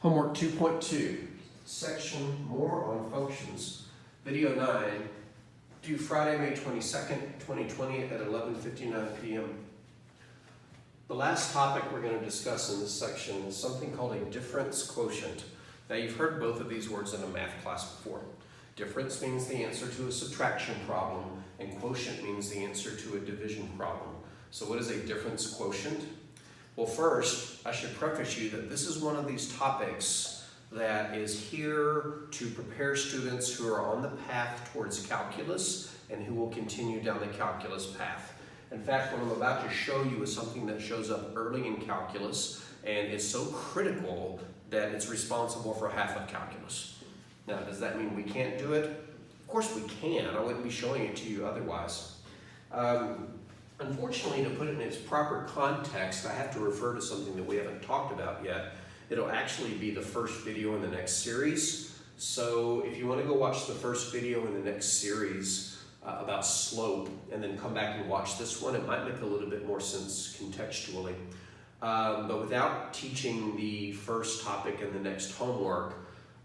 Homework 2.2, section More on Functions, video 9, due Friday, May 22nd, 2020 at 11:59 p.m. The last topic we're going to discuss in this section is something called a difference quotient. Now you've heard both of these words in a math class before. Difference means the answer to a subtraction problem, and quotient means the answer to a division problem. So what is a difference quotient? Well, first, I should preface you that this is one of these topics that is here to prepare students who are on the path towards calculus and who will continue down the calculus path. In fact, what I'm about to show you is something that shows up early in calculus and is so critical that it's responsible for half of calculus. Now, does that mean we can't do it? Of course we can. I wouldn't be showing it to you otherwise. Unfortunately, to put it in its proper context, I have to refer to something that we haven't talked about yet. It'll actually be the first video in the next series. So if you want to go watch the first video in the next series about slope and then come back and watch this one, it might make a little bit more sense contextually. But without teaching the first topic in the next homework,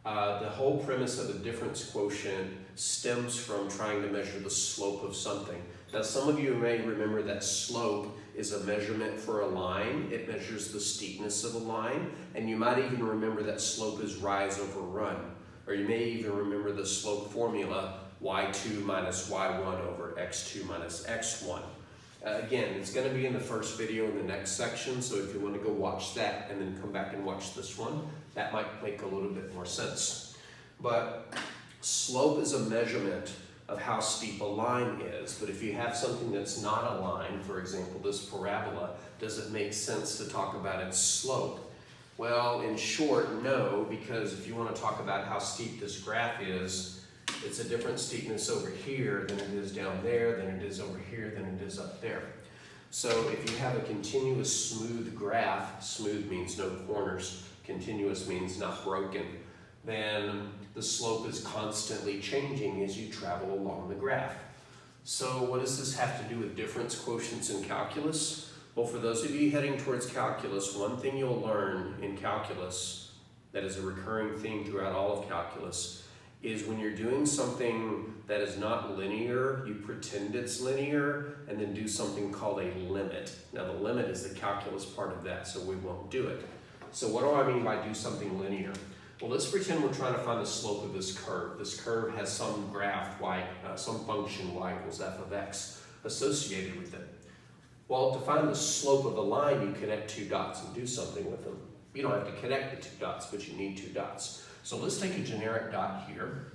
the whole premise of the difference quotient stems from trying to measure the slope of something. Now, some of you may remember that slope is a measurement for a line. It measures the steepness of a line, and you might even remember that slope is rise over run. Or you may even remember the slope formula, y2 minus y1 over x2 minus x1. Again, it's going to be in the first video in the next section, so if you want to go watch that and then come back and watch this one, that might make a little bit more sense. But slope is a measurement of how steep a line is, but if you have something that's not a line, for example, this parabola, does it make sense to talk about its slope? Well, in short, no, because if you want to talk about how steep this graph is, it's a different steepness over here than it is down there, than it is over here, than it is up there. So if you have a continuous smooth graph, smooth means no corners, continuous means not broken, then the slope is constantly changing as you travel along the graph. So what does this have to do with difference quotients in calculus? Well, for those of you heading towards calculus, one thing you'll learn in calculus that is a recurring theme throughout all of calculus is when you're doing something that is not linear, you pretend it's linear and then do something called a limit. Now the limit is the calculus part of that, so we won't do it. So what do I mean by do something linear? Well, let's pretend we're trying to find the slope of this curve. This curve has some graph, some function y equals f of x associated with it. Well, to find the slope of the line, you connect two dots and do something with them. You don't have to connect the two dots, but you need two dots. So let's take a generic dot here,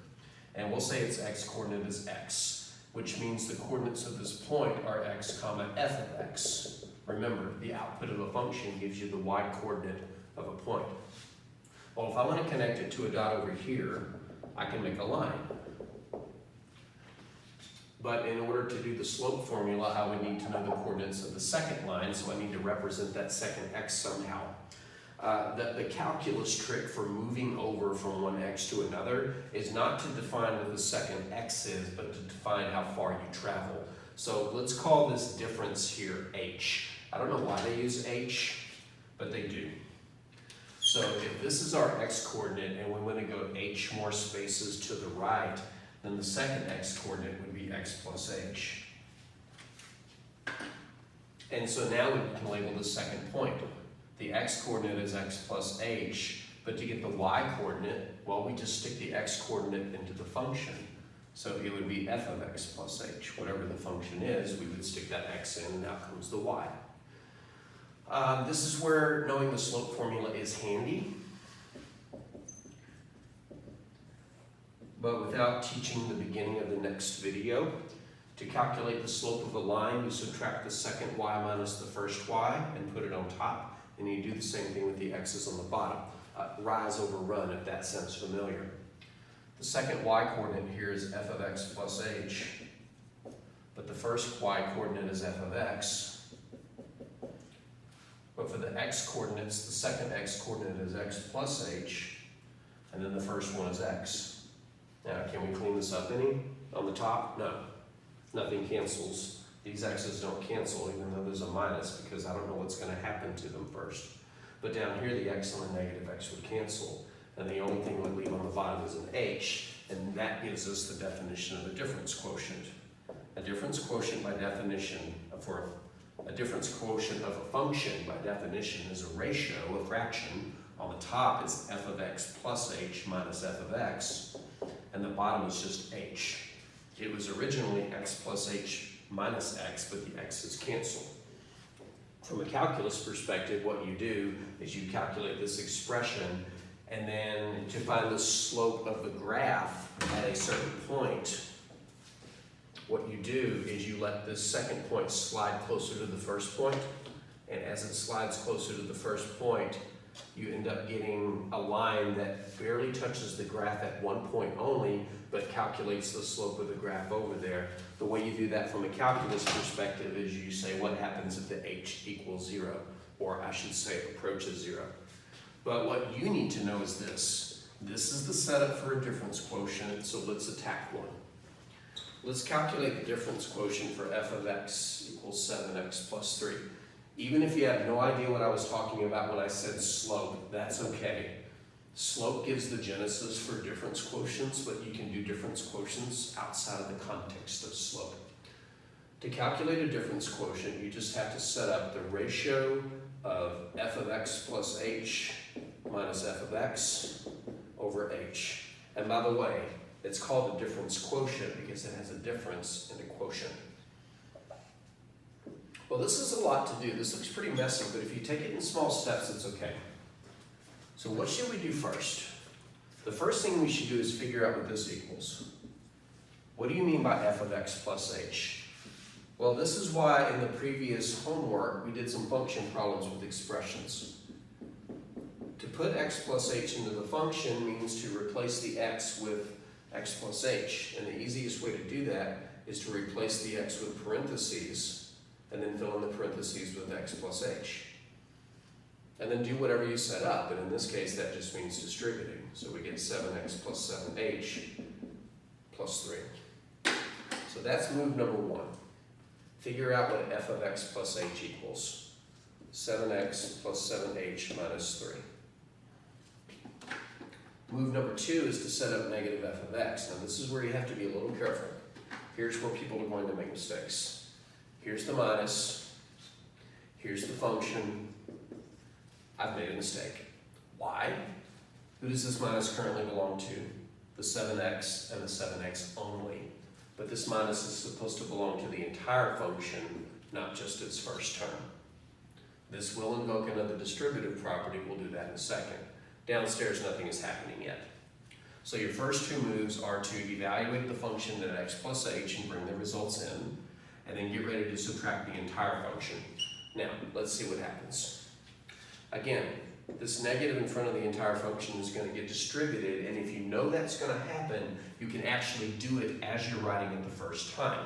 and we'll say its x-coordinate is x, which means the coordinates of this point are x comma f of x. Remember, the output of a function gives you the y-coordinate of a point. Well, if I want to connect it to a dot over here, I can make a line. But in order to do the slope formula, I would need to know the coordinates of the second line, so I need to represent that second x somehow. The calculus trick for moving over from one x to another is not to define what the second x is, but to define how far you travel. So let's call this difference here h. I don't know why they use h, but they do. So if this is our x-coordinate and we want to go h more spaces to the right, then the second x-coordinate would be x plus h. And so now we can label the second point. The x-coordinate is x plus h, but to get the y-coordinate, well, we just stick the x-coordinate into the function. So it would be f of x plus h. Whatever the function is, we would stick that x in, and out comes the y. This is where knowing the slope formula is handy, but without teaching the beginning of the next video. To calculate the slope of a line, you subtract the second y minus the first y and put it on top, and you do the same thing with the x's on the bottom. Rise over run, if that sounds familiar. The second y-coordinate here is f of x plus h, but the first y-coordinate is f of x. But for the x-coordinates, the second x-coordinate is x plus h, and then the first one is x. Now, can we clean this up any? On the top? No. Nothing cancels. These x's don't cancel, even though there's a minus, because I don't know what's going to happen to them first. But down here, the x and the negative x would cancel. And the only thing we'd leave on the bottom is an h, and that gives us the definition of a difference quotient. A difference quotient by definition, for a difference quotient of a function by definition is a ratio, a fraction. On the top is f of x plus h minus f of x, and the bottom is just h. It was originally x plus h minus x, but the x is canceled. From a calculus perspective, what you do is you calculate this expression, and then to find the slope of the graph at a certain point, what you do is you let this second point slide closer to the first point, and as it slides closer to the first point, you end up getting a line that barely touches the graph at one point only, but calculates the slope of the graph over there. The way you do that from a calculus perspective is you say what happens if the h equals 0, or I should say approaches 0. But what you need to know is this. This is the setup for a difference quotient, so let's attack one. Let's calculate the difference quotient for f of x equals 7x plus 3. Even if you have no idea what I was talking about when I said slope, that's okay. Slope gives the genesis for difference quotients, but you can do difference quotients outside of the context of slope. To calculate a difference quotient, you just have to set up the ratio of f of x plus h minus f of x over h. And by the way, it's called a difference quotient because it has a difference in the quotient. Well, this is a lot to do. This looks pretty messy, but if you take it in small steps, it's okay. So what should we do first? The first thing we should do is figure out what this equals. What do you mean by f of x plus h? Well, this is why in the previous homework we did some function problems with expressions. To put x plus h into the function means to replace the x with x plus h. And the easiest way to do that is to replace the x with parentheses and then fill in the parentheses with x plus h. And then do whatever you set up, and in this case that just means distributing. So we get 7x plus 7h plus 3. So that's move number 1. Figure out what f of x plus h equals. 7x plus 7h minus 3. Move number 2 is to set up negative f of x. Now this is where you have to be a little careful. Here's where people are going to make mistakes. Here's the minus, here's the function. I've made a mistake. Why? Who does this minus currently belong to? The 7x and the 7x only. But this minus is supposed to belong to the entire function, not just its first term. This will invoke another distributive property. We'll do that in a second. Downstairs, nothing is happening yet. So your first two moves are to evaluate the function at x plus h and bring the results in, and then get ready to subtract the entire function. Now, let's see what happens. Again, this negative in front of the entire function is going to get distributed, and if you know that's going to happen, you can actually do it as you're writing it the first time.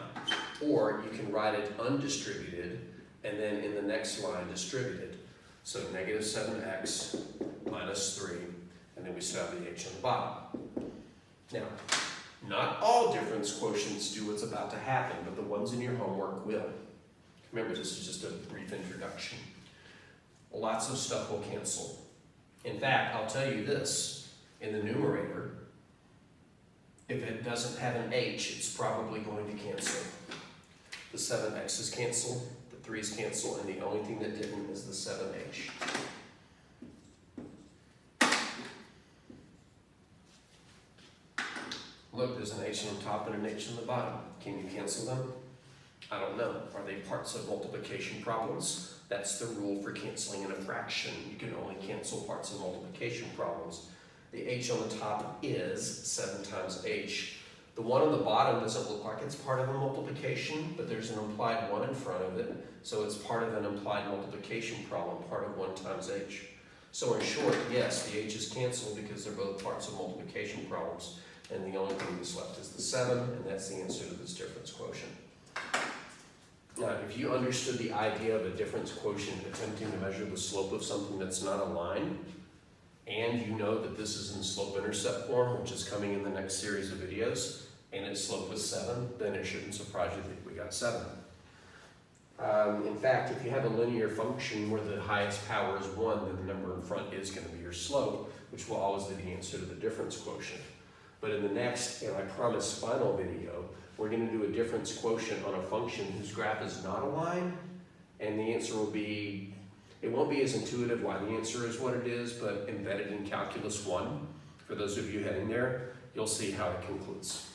Or you can write it undistributed, and then in the next line distributed. So negative 7x minus 3, and then we still have the h on the bottom. Now, not all difference quotients do what's about to happen, but the ones in your homework will. Remember, this is just a brief introduction. Lots of stuff will cancel. In fact, I'll tell you this, in the numerator, if it doesn't have an h, it's probably going to cancel. The 7x is canceled, the 3 is canceled, and the only thing that didn't is the 7h. Look, there's an h on the top and an h on the bottom. Can you cancel them? I don't know. Are they parts of multiplication problems? That's the rule for canceling in a fraction. You can only cancel parts of multiplication problems. The h on the top is 7 times h. The 1 on the bottom doesn't look like it's part of a multiplication, but there's an implied 1 in front of it, so it's part of an implied multiplication problem, part of 1 times h. So in short, yes, the h is canceled because they're both parts of multiplication problems, and the only thing that's left is the 7, and that's the answer to this difference quotient. Now, if you understood the idea of a difference quotient attempting to measure the slope of something that's not a line, and you know that this is in slope-intercept form, which is coming in the next series of videos, and its slope was 7, then it shouldn't surprise you that we got 7. In fact, if you have a linear function where the highest power is 1, then the number in front is going to be your slope, which will always be the answer to the difference quotient. But in the next, and I promise final video, we're going to do a difference quotient on a function whose graph is not a line, and the answer will be, it won't be as intuitive why the answer is what it is, but embedded in Calculus 1, for those of you heading there, you'll see how it concludes.